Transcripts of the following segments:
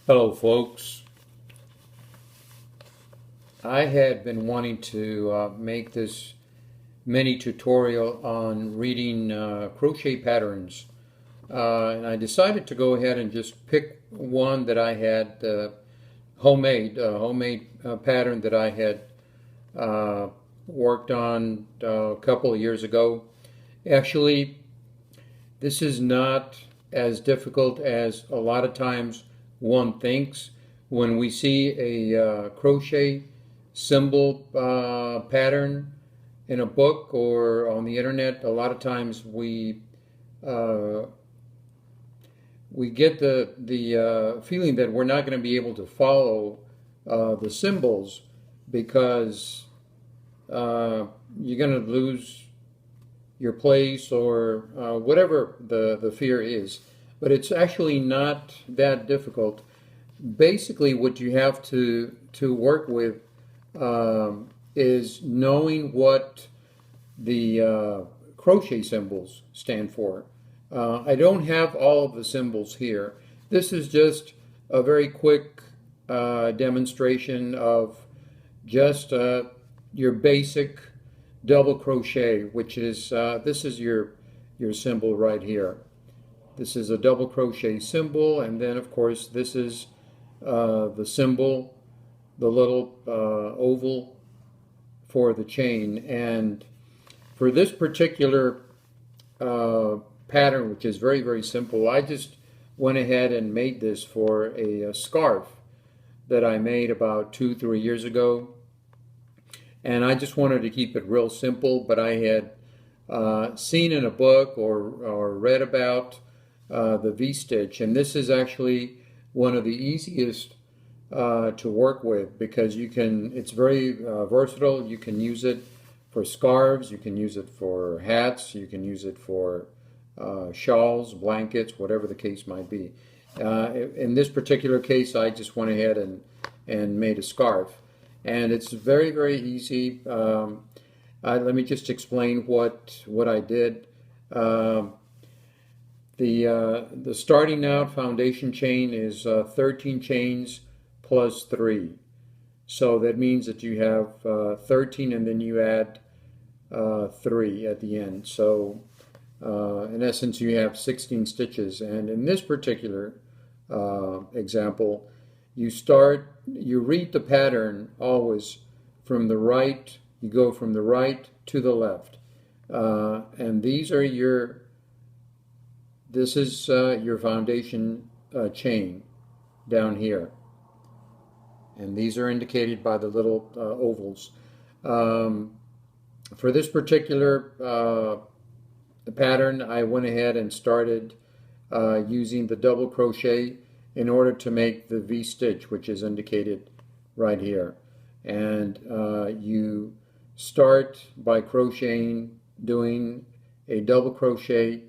Hello folks. I had been wanting to make this mini tutorial on reading crochet patterns, and I decided to go ahead and just pick one that I had homemade pattern that I had worked on a couple of years ago. Actually, this is not as difficult as a lot of times one thinks. When we see a crochet symbol pattern in a book or on the internet, a lot of times we get the feeling that we're not going to be able to follow the symbols because you're going to lose your place or whatever the fear is. But it's actually not that difficult. Basically, what you have to work with is knowing what the crochet symbols stand for. I don't have all of the symbols here. This is just a very quick demonstration of just your basic double crochet, which is this is your symbol right here. This is a double crochet symbol, and then of course this is the symbol, the little oval for the chain. And for this particular pattern, which is very, very simple, I just went ahead and made this for a scarf that I made about 2-3 years ago. And I just wanted to keep it real simple, but I had seen in a book or read about the V-stitch, and this is actually one of the easiest to work with because it's very versatile. You can use it for scarves, you can use it for hats, you can use it for shawls, blankets, whatever the case might be. In this particular case, I just went ahead and made a scarf, and it's very, very easy. Let me just explain what I did. The starting out foundation chain is 13 chains plus 3. So that means that you have 13 and then you add 3 at the end. So in essence you have 16 stitches. And in this particular example, you read the pattern always from the right, you go from the right to the left. And this is your foundation chain down here. And these are indicated by the little ovals. For this particular pattern, I went ahead and started using the double crochet in order to make the V-stitch, which is indicated right here. And you start by crocheting, doing a double crochet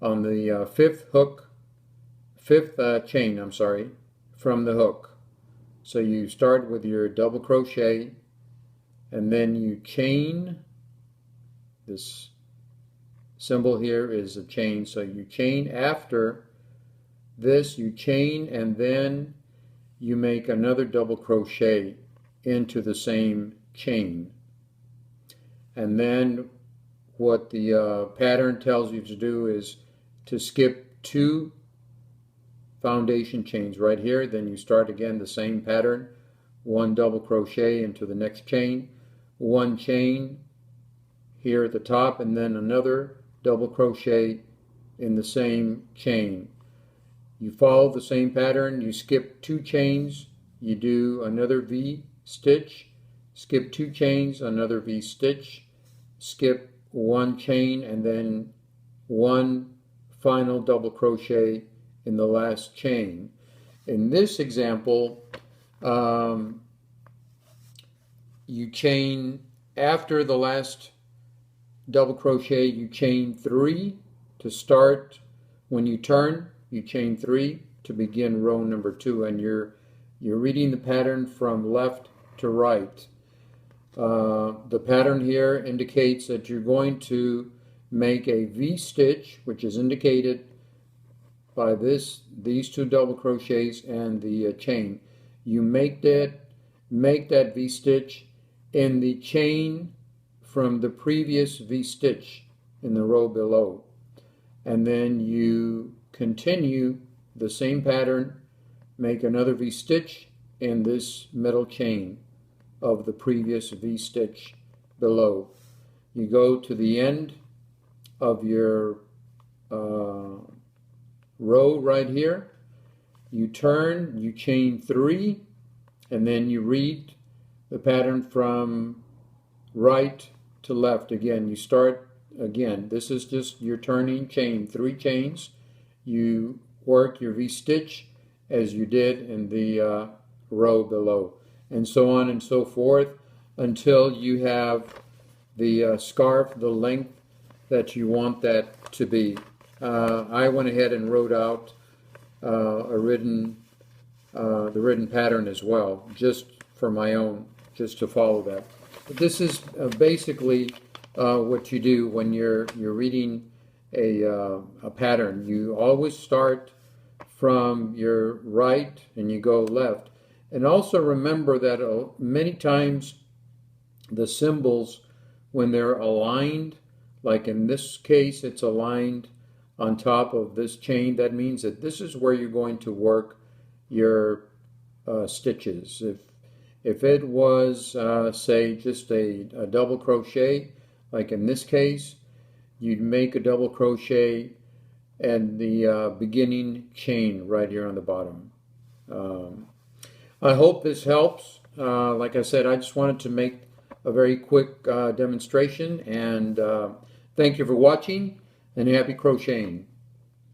on the fifth chain, from the hook. So you start with your double crochet and then you chain. This symbol here is a chain, so you chain after this, you chain and then you make another double crochet into the same chain. And then what the pattern tells you to do is to skip 2 foundation chains right here. Then you start again the same pattern, 1 double crochet into the next chain, 1 chain here at the top, and then another double crochet in the same chain. You follow the same pattern, you skip 2 chains, you do another V stitch, skip 2 chains, another V stitch, skip 1 chain, and then 1 final double crochet in the last chain. In this example, you chain after the last double crochet, you chain 3 to start. When you turn, you chain 3 to begin row number 2, and you're reading the pattern from left to right. The pattern here indicates that you're going to make a V-stitch, which is indicated by these two double crochets and the chain. You make that V-stitch in the chain from the previous V-stitch in the row below, and then you continue the same pattern, make another V-stitch in this middle chain of the previous V-stitch below. You go to the end of your row right here, you turn, you chain 3, and then you read the pattern from right to left. Again, you start again. This is just your turning chain, 3 chains. You work your V-stitch as you did in the row below, and so on and so forth until you have the scarf the length that you want that to be. I went ahead and wrote out the written pattern as well, just for my own, just to follow that. But this is basically what you do when you're reading a pattern. You always start from your right and you go left. And also remember that many times the symbols, when they're aligned, like in this case it's aligned on top of this chain, that means that this is where you're going to work your stitches. If it was say just a double crochet, like in this case, you'd make a double crochet and the beginning chain right here on the bottom. I hope this helps. Like I said, I just wanted to make a very quick demonstration, and thank you for watching, and happy crocheting.